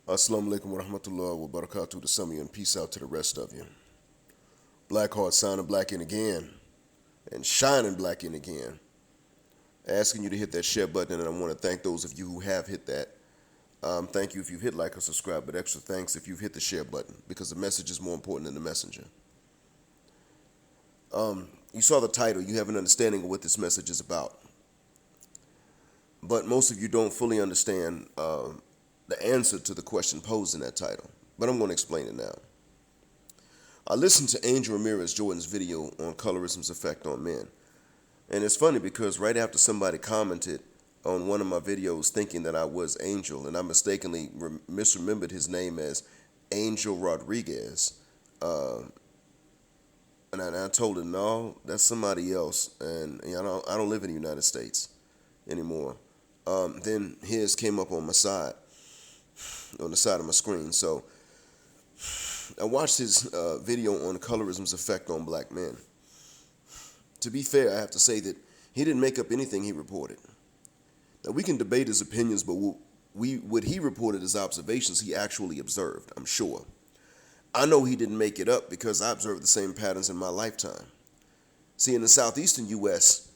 Assalamu alaikum wa rahmatullahi wa barakatuh to some of you and peace out to the rest of you. Black Heart signing black in again and shining black in again. Asking you to hit that share button, and I want to thank those of you who have hit that. Thank you if you've hit like or subscribe, but extra thanks if you've hit the share button because the message is more important than the messenger. You saw the title, you have an understanding of what this message is about. But most of you don't fully understand the answer to the question posed in that title. But I'm going to explain it now. I listened to Angel Ramirez-Jordan's video on colorism's effect on men. And it's funny because right after somebody commented on one of my videos thinking that I was Angel, and I mistakenly misremembered his name as Angel Rodriguez, and I told him, no, that's somebody else, and I don't live in the United States anymore. Then his came up on my side, on the side of my screen. So I watched his video on colorism's effect on black men. To be fair, I have to say that he didn't make up anything he reported. Now, we can debate his opinions, but what he reported as observations, he actually observed, I'm sure. I know he didn't make it up because I observed the same patterns in my lifetime. See, in the southeastern U.S.,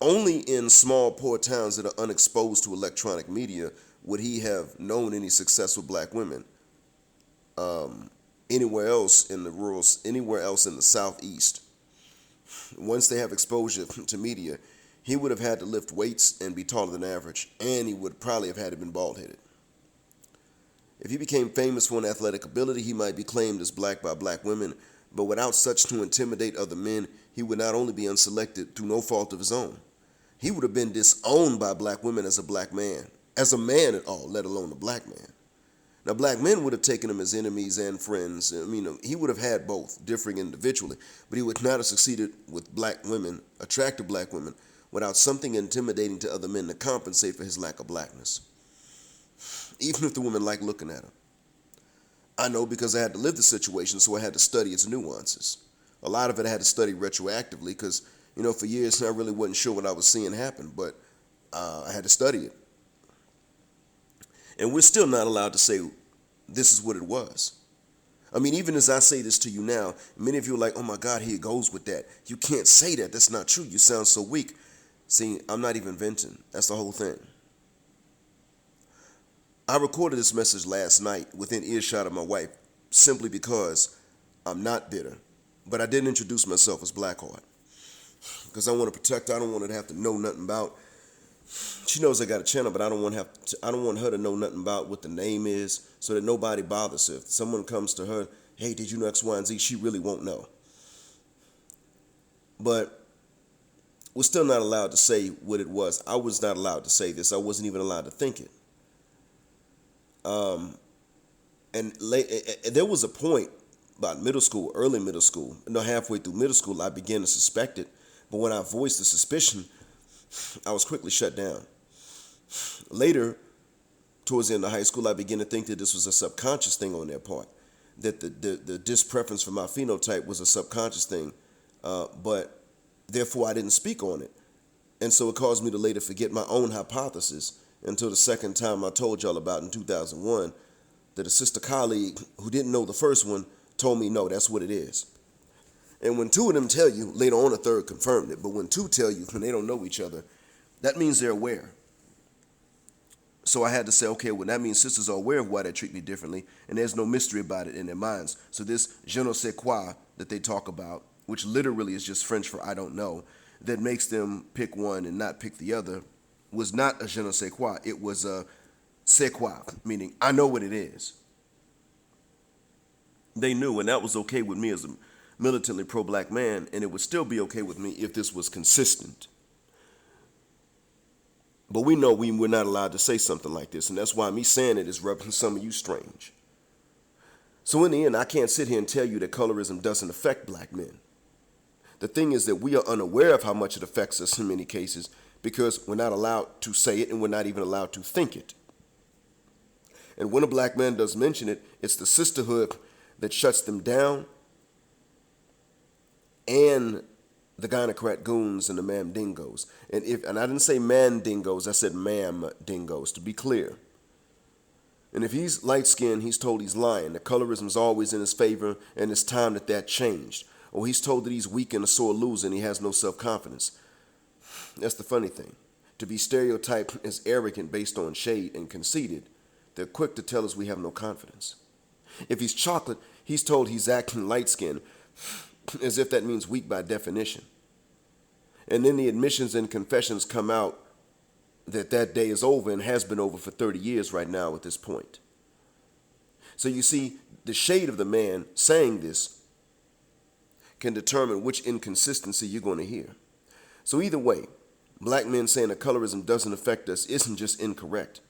only in small, poor towns that are unexposed to electronic media would he have known any successful black women. Anywhere else in the southeast, once they have exposure to media, he would have had to lift weights and be taller than average, and he would probably have had to been bald-headed. If he became famous for an athletic ability, he might be claimed as black by black women, but without such to intimidate other men, he would not only be unselected through no fault of his own, he would have been disowned by black women as a black man, as a man at all, let alone a black man. Now, black men would have taken him as enemies and friends. I mean, he would have had both, differing individually, but he would not have succeeded with black women, attractive black women, without something intimidating to other men to compensate for his lack of blackness, even if the women like looking at him. I know because I had to live the situation, so I had to study its nuances. A lot of it I had to study retroactively because, for years I really wasn't sure what I was seeing happen, but I had to study it. And we're still not allowed to say this is what it was. I mean, even as I say this to you now, many of you are like, oh my God, here it goes with that. You can't say that. That's not true. You sound so weak. See, I'm not even venting. That's the whole thing. I recorded this message last night within earshot of my wife simply because I'm not bitter. But I didn't introduce myself as Blackheart because I want to protect her. I don't want her to have to know nothing about. She knows I got a channel, but I don't want her to know nothing about what the name is so that nobody bothers her. If someone comes to her, hey, did you know X, Y, and Z? She really won't know. But we're still not allowed to say what it was. I was not allowed to say this. I wasn't even allowed to think it. There was a point about middle school, early middle school, halfway through middle school, I began to suspect it. But when I voiced the suspicion, I was quickly shut down. Later, towards the end of high school, I began to think that this was a subconscious thing on their part, that the dispreference for my phenotype was a subconscious thing, but therefore I didn't speak on it. And so it caused me to later forget my own hypothesis until the second time I told y'all about in 2001 that a sister colleague who didn't know the first one told me, no, that's what it is. And when two of them tell you, later on a third confirmed it, but when two tell you when they don't know each other, that means they're aware. So I had to say, okay, well, that means sisters are aware of why they treat me differently, and there's no mystery about it in their minds. So this je ne sais quoi that they talk about, which literally is just French for I don't know, that makes them pick one and not pick the other, was not a je ne sais quoi. It was a c'est quoi, meaning I know what it is. They knew, and that was okay with me as a militantly pro-black man, and it would still be okay with me if this was consistent. But we know we're not allowed to say something like this, and that's why me saying it is rubbing some of you strange. So in the end, I can't sit here and tell you that colorism doesn't affect black men. The thing is that we are unaware of how much it affects us in many cases because we're not allowed to say it and we're not even allowed to think it. And when a black man does mention it, it's the sisterhood that shuts them down and the gynocrat goons and the ma'am dingoes. And I didn't say man dingoes, I said ma'am dingoes, to be clear. And if he's light skinned, he's told he's lying. The colorism is always in his favor, and it's time that changed. Or he's told that he's weak and a sore loser and he has no self-confidence. That's the funny thing. To be stereotyped as arrogant based on shade and conceited, they're quick to tell us we have no confidence. If he's chocolate, he's told he's acting light-skinned, as if that means weak by definition. And then the admissions and confessions come out that day is over and has been over for 30 years right now at this point. So you see, the shade of the man saying this can determine which inconsistency you're going to hear. So either way, black men saying that colorism doesn't affect us isn't just incorrect,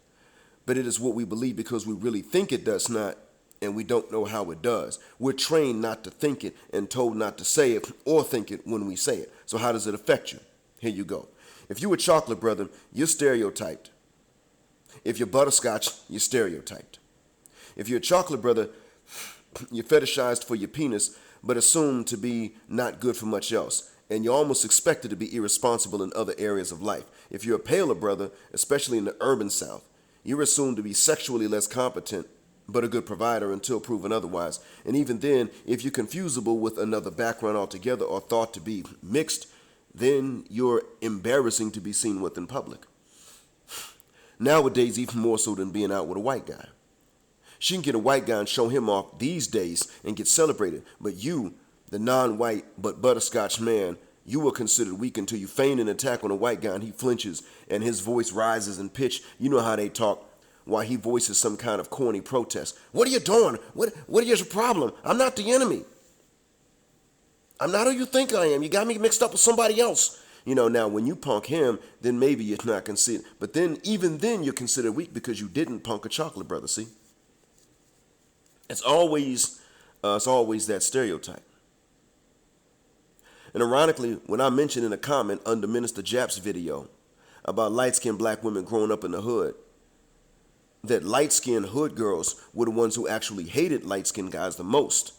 but it is what we believe because we really think it does not, and we don't know how it does. We're trained not to think it and told not to say it or think it when we say it. So how does it affect you? Here you go. If you're a chocolate brother, you're stereotyped. If you're butterscotch, you're stereotyped. If you're a chocolate brother, you're fetishized for your penis, but assumed to be not good for much else. And you're almost expected to be irresponsible in other areas of life. If you're a paler brother, especially in the urban South, you're assumed to be sexually less competent, but a good provider until proven otherwise. And even then, if you're confusable with another background altogether or thought to be mixed, then you're embarrassing to be seen with in public. Nowadays, even more so than being out with a white guy. She can get a white guy and show him off these days and get celebrated. But you, the non-white but butterscotch man, you were considered weak until you feign an attack on a white guy and he flinches and his voice rises in pitch. You know how they talk while he voices some kind of corny protest. What are you doing? What is your problem? I'm not the enemy. I'm not who you think I am. You got me mixed up with somebody else. Now when you punk him, then maybe you're not considered. But then, even then, you're considered weak because you didn't punk a chocolate brother, see? It's always that stereotype. And ironically, when I mentioned in a comment under Minister Japp's video about light-skinned black women growing up in the hood, that light-skinned hood girls were the ones who actually hated light-skinned guys the most,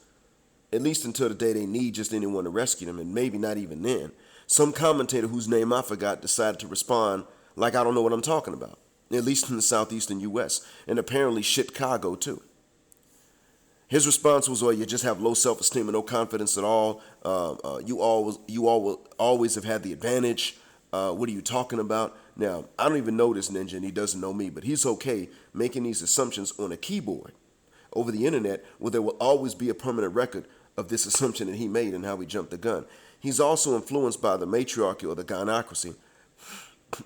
at least until the day they need just anyone to rescue them, and maybe not even then. Some commentator whose name I forgot decided to respond like I don't know what I'm talking about, at least in the southeastern U.S., and apparently Chicago too. His response was, "Well, you just have low self-esteem and no confidence at all. You all always have had the advantage. What are you talking about?" Now, I don't even know this ninja, and he doesn't know me, but he's okay making these assumptions on a keyboard over the internet, where there will always be a permanent record of this assumption that he made and how he jumped the gun. He's also influenced by the matriarchy or the gynocracy,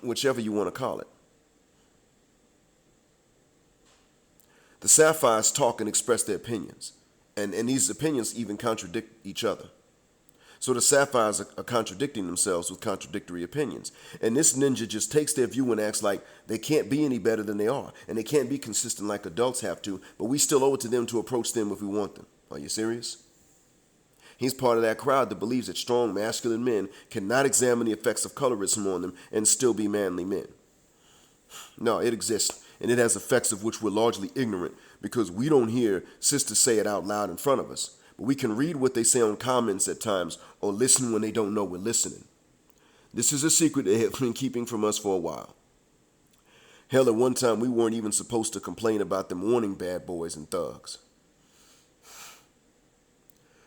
whichever you want to call it. The sapphires talk and express their opinions, and these opinions even contradict each other. So the sapphires are contradicting themselves with contradictory opinions. And this ninja just takes their view and acts like they can't be any better than they are, and they can't be consistent like adults have to, but we still owe it to them to approach them if we want them. Are you serious? He's part of that crowd that believes that strong masculine men cannot examine the effects of colorism on them and still be manly men. No, it exists, and it has effects of which we're largely ignorant because we don't hear sisters say it out loud in front of us. But we can read what they say on comments at times or listen when they don't know we're listening. This is a secret they have been keeping from us for a while. Hell, at one time we weren't even supposed to complain about them wanting bad boys and thugs.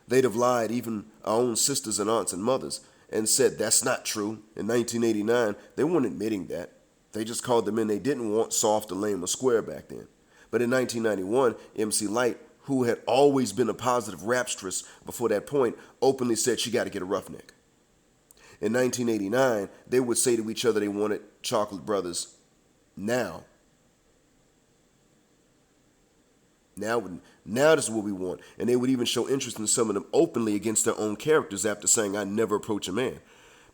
They'd have lied, even our own sisters and aunts and mothers, and said that's not true. In 1989, they weren't admitting that. They just called the men they didn't want soft or lame or square back then. But in 1991, MC Lyte, who had always been a positive rapstress before that point, openly said she got to get a roughneck. In 1989, they would say to each other they wanted chocolate brothers. Now this is what we want. And they would even show interest in some of them openly against their own characters after saying, "I never approach a man."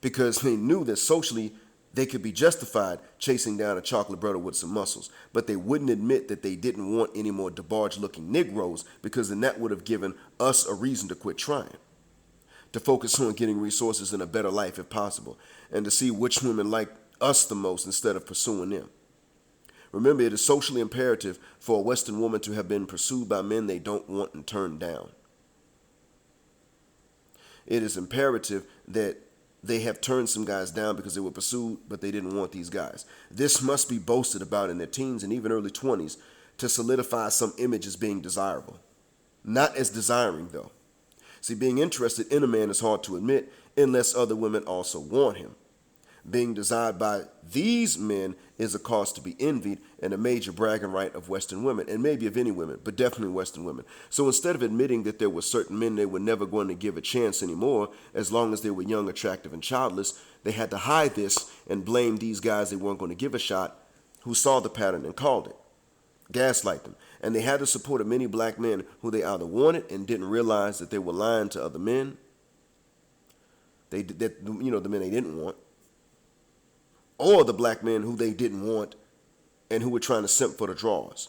Because they knew that socially they could be justified chasing down a chocolate brother with some muscles. But they wouldn't admit that they didn't want any more debauched-looking Negroes, because then that would have given us a reason to quit trying. To focus on getting resources and a better life if possible. And to see which women like us the most instead of pursuing them. Remember, it is socially imperative for a Western woman to have been pursued by men they don't want and turned down. It is imperative that they have turned some guys down because they were pursued, but they didn't want these guys. This must be boasted about in their teens and even early 20s to solidify some image as being desirable. Not as desiring, though. See, being interested in a man is hard to admit unless other women also want him. Being desired by these men is a cause to be envied and a major bragging right of Western women, and maybe of any women, but definitely Western women. So instead of admitting that there were certain men they were never going to give a chance anymore, as long as they were young, attractive, and childless, they had to hide this and blame these guys they weren't going to give a shot who saw the pattern and called it. Gaslight them. And they had the support of many black men who they either wanted and didn't realize that they were lying to other men, the men they didn't want, or the black men who they didn't want and who were trying to simp for the draws.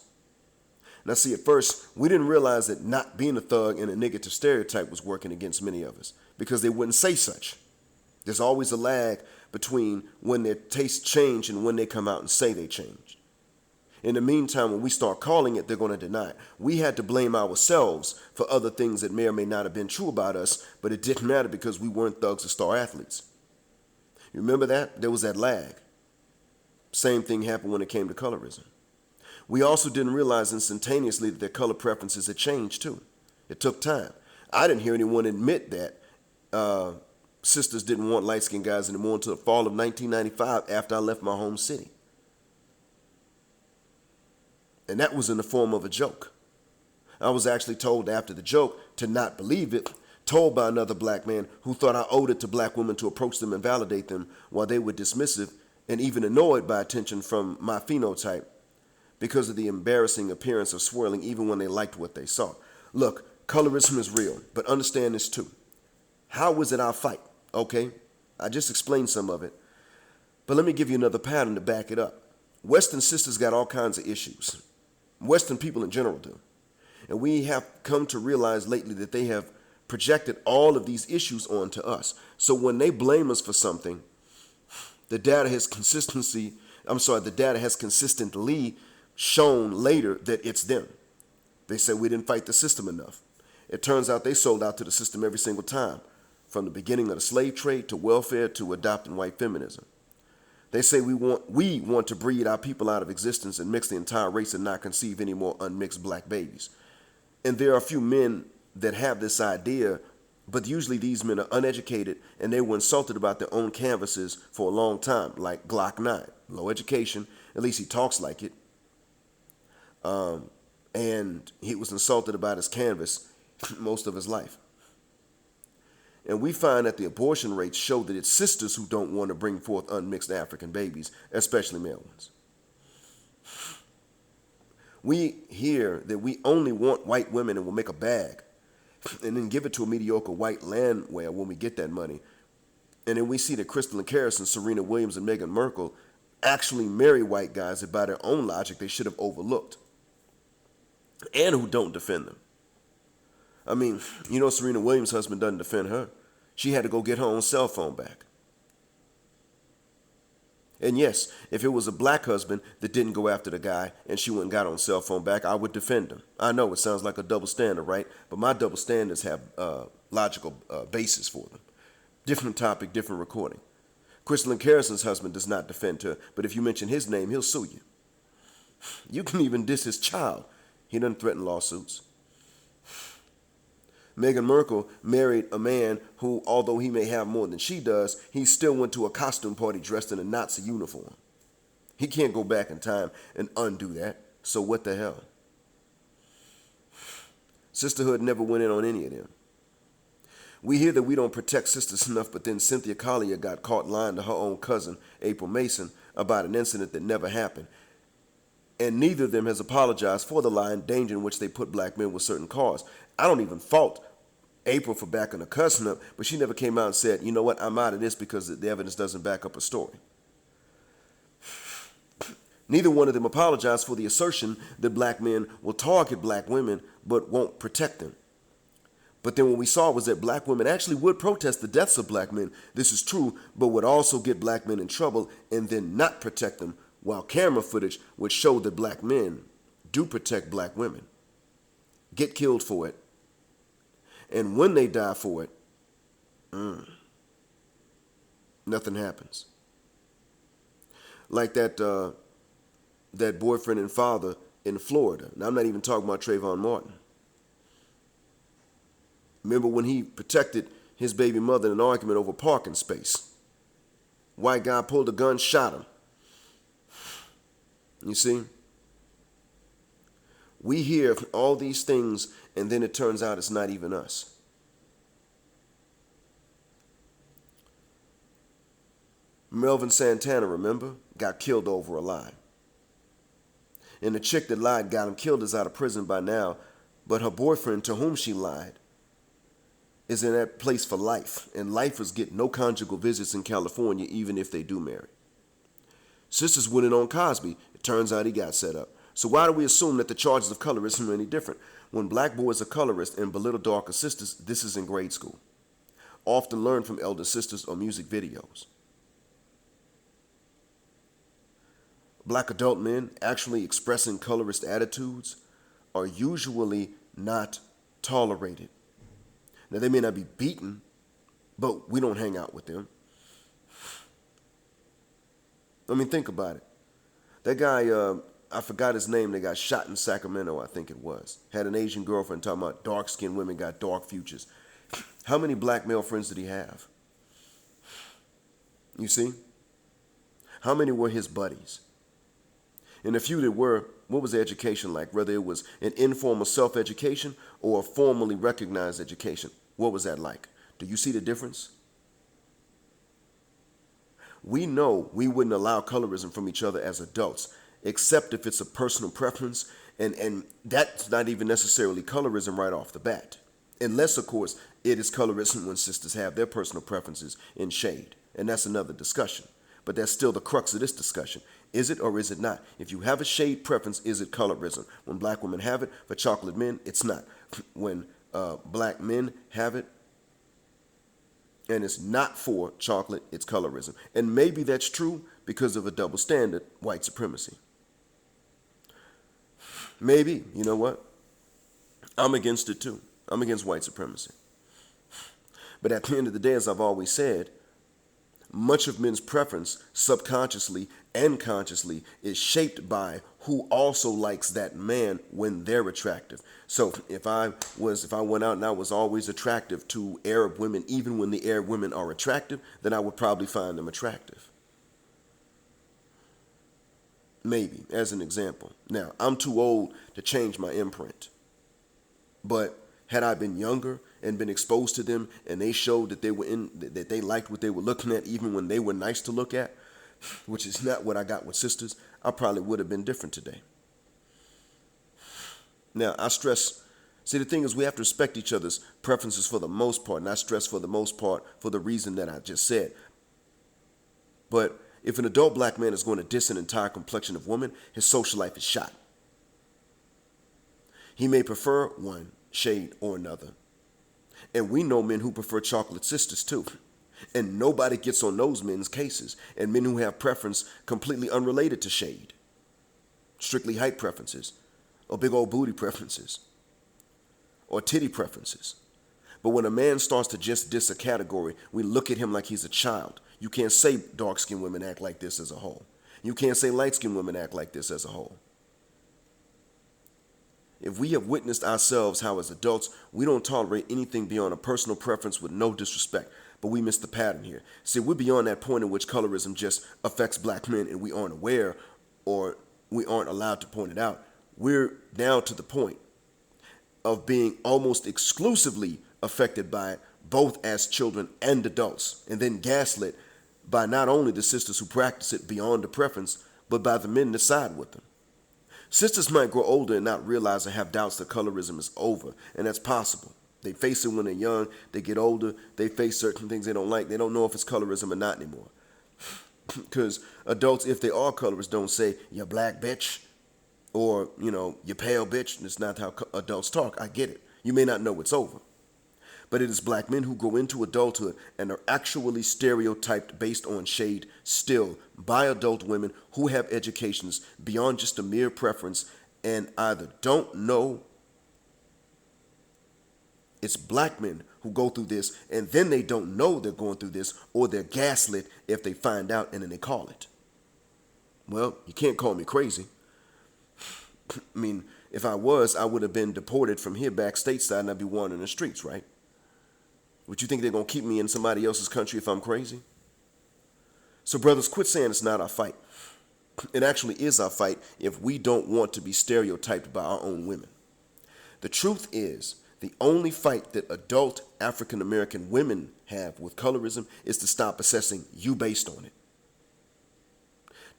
Now see, at first, we didn't realize that not being a thug and a negative stereotype was working against many of us because they wouldn't say such. There's always a lag between when their tastes change and when they come out and say they changed. In the meantime, when we start calling it, they're going to deny it. We had to blame ourselves for other things that may or may not have been true about us, but it didn't matter because we weren't thugs or star athletes. You remember that? There was that lag. Same thing happened when it came to colorism. We also didn't realize instantaneously that their color preferences had changed too. It took time. I didn't hear anyone admit that sisters didn't want light-skinned guys anymore until the fall of 1995 after I left my home city. And that was in the form of a joke. I was actually told after the joke to not believe it, told by another black man who thought I owed it to black women to approach them and validate them while they were dismissive and even annoyed by attention from my phenotype because of the embarrassing appearance of swirling even when they liked what they saw. Look, colorism is real, but understand this too. How was it our fight? Okay, I just explained some of it, but let me give you another pattern to back it up. Western sisters got all kinds of issues. Western people in general do. And we have come to realize lately that they have projected all of these issues onto us. So when they blame us for something, the data has consistently shown later that it's them. They said we didn't fight the system enough. It turns out they sold out to the system every single time, from the beginning of the slave trade to welfare to adopting white feminism. They say we want to breed our people out of existence and mix the entire race and not conceive any more unmixed black babies. And there are a few men that have this idea, but usually these men are uneducated and they were insulted about their own canvases for a long time, like Glock 9. Low education, at least he talks like it. And he was insulted about his canvas most of his life. And we find that the abortion rates show that it's sisters who don't want to bring forth unmixed African babies, especially male ones. We hear that we only want white women and will make a bag and then give it to a mediocre white landwehr when we get that money. And then we see that Crystal and Karis and Serena Williams and Meghan Markle actually marry white guys that by their own logic they should have overlooked and who don't defend them. I mean, Serena Williams' husband doesn't defend her. She had to go get her own cell phone back. And yes, if it was a black husband that didn't go after the guy and she went and got her own cell phone back, I would defend him. I know it sounds like a double standard, right? But my double standards have logical basis for them. Different topic, different recording. Crystal and Karison's husband does not defend her, but if you mention his name, he'll sue you. You can even diss his child. He doesn't threaten lawsuits. Meghan Markle married a man who, although he may have more than she does, he still went to a costume party dressed in a Nazi uniform. He can't go back in time and undo that, so what the hell? Sisterhood never went in on any of them. We hear that we don't protect sisters enough, but then Cynthia Collier got caught lying to her own cousin, April Mason, about an incident that never happened. And neither of them has apologized for the lie and danger in which they put black men with certain cause. I don't even fault April for backing her cousin up, but she never came out and said, you know what, I'm out of this because the evidence doesn't back up a story. Neither one of them apologized for the assertion that black men will target black women but won't protect them. But then what we saw was that black women actually would protest the deaths of black men. This is true, but would also get black men in trouble and then not protect them, while camera footage would show that black men do protect black women, get killed for it, and when they die for it, Nothing happens. Like that boyfriend and father in Florida. Now, I'm not even talking about Trayvon Martin. Remember when he protected his baby mother in an argument over parking space? White guy pulled a gun, shot him. You see? We hear all these things, and then it turns out it's not even us. Melvin Santana, remember? Got killed over a lie. And the chick that lied got him killed is out of prison by now, but her boyfriend to whom she lied is in that place for life, and lifers get no conjugal visits in California even if they do marry. Sisters winning on Cosby. It turns out he got set up. So why do we assume that the charges of colorism are any different? When black boys are colorists and belittle darker sisters, this is in grade school. Often learned from elder sisters or music videos. Black adult men actually expressing colorist attitudes are usually not tolerated. Now, they may not be beaten, but we don't hang out with them. I mean, think about it. That guy, I forgot his name, that got shot in Sacramento, I think it was. Had an Asian girlfriend talking about dark-skinned women got dark futures. How many black male friends did he have? You see? How many were his buddies? And the few that were, what was their education like? Whether it was an informal self-education or a formally recognized education. What was that like? Do you see the difference? We know we wouldn't allow colorism from each other as adults, except if it's a personal preference, and that's not even necessarily colorism right off the bat. Unless, of course, it is colorism when sisters have their personal preferences in shade, and that's another discussion. But that's still the crux of this discussion. Is it or is it not? If you have a shade preference, is it colorism? When black women have it, for chocolate men, it's not. When black men have it, and it's not for chocolate, it's colorism. And maybe that's true because of a double standard, white supremacy. Maybe, you know what? I'm against it too. I'm against white supremacy. But at the end of the day, as I've always said, much of men's preference, subconsciously and consciously, is shaped by who also likes that man when they're attractive. So if I went out and I was always attractive to Arab women, even when the Arab women are attractive, then I would probably find them attractive. Maybe, as an example. Now, I'm too old to change my imprint. But had I been younger and been exposed to them and they showed that that they liked what they were looking at even when they were nice to look at, which is not what I got with sisters, I probably would have been different today. Now, I stress, see, the thing is we have to respect each other's preferences for the most part, and I stress for the most part for the reason that I just said. But if an adult black man is going to diss an entire complexion of women, his social life is shot. He may prefer one shade or another. And we know men who prefer chocolate sisters too. And nobody gets on those men's cases. And men who have preference completely unrelated to shade. Strictly height preferences. Or big old booty preferences. Or titty preferences. But when a man starts to just diss a category, we look at him like he's a child. You can't say dark-skinned women act like this as a whole. You can't say light-skinned women act like this as a whole. If we have witnessed ourselves how as adults, we don't tolerate anything beyond a personal preference with no disrespect, but we miss the pattern here. See, we're beyond that point in which colorism just affects black men and we aren't aware or we aren't allowed to point it out. We're now to the point of being almost exclusively affected by it, both as children and adults, and then gaslit by not only the sisters who practice it beyond the preference, but by the men that side with them. Sisters might grow older and not realize or have doubts that colorism is over, and that's possible. They face it when they're young, they get older, they face certain things they don't like. They don't know if it's colorism or not anymore. Because adults, if they are colorists, don't say, "You black bitch," or, "You pale bitch." That's not how adults talk. I get it. You may not know it's over. But it is black men who grow into adulthood and are actually stereotyped based on shade still by adult women who have educations beyond just a mere preference and either don't know It's black men who go through this and then they don't know they're going through this, or they're gaslit if they find out and then they call it. Well, you can't call me crazy. I mean, if I was, I would have been deported from here back stateside and I'd be wandering the streets, right? Would you think they're going to keep me in somebody else's country if I'm crazy? So brothers, quit saying it's not our fight. It actually is our fight if we don't want to be stereotyped by our own women. The truth is, the only fight that adult African American women have with colorism is to stop assessing you based on it.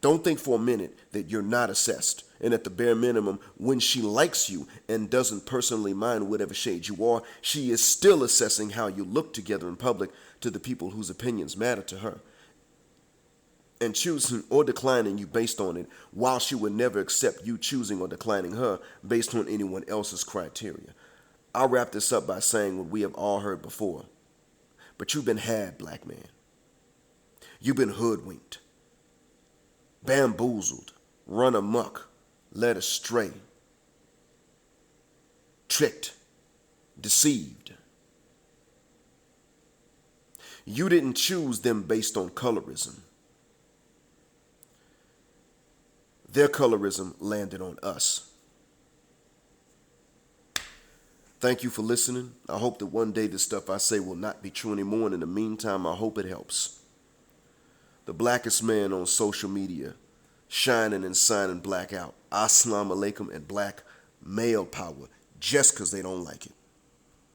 Don't think for a minute that you're not assessed, and at the bare minimum, when she likes you and doesn't personally mind whatever shade you are, she is still assessing how you look together in public to the people whose opinions matter to her, and choosing or declining you based on it, while she would never accept you choosing or declining her based on anyone else's criteria. I'll wrap this up by saying what we have all heard before, but you've been had, black man. You've been hoodwinked, bamboozled, run amok, led astray, tricked, deceived. You didn't choose them based on colorism. Their colorism landed on us. Thank you for listening. I hope that one day the stuff I say will not be true anymore, and in the meantime, I hope it helps. The blackest man on social media, shining and signing black out. Assalamu alaikum and black male power, just because they don't like it.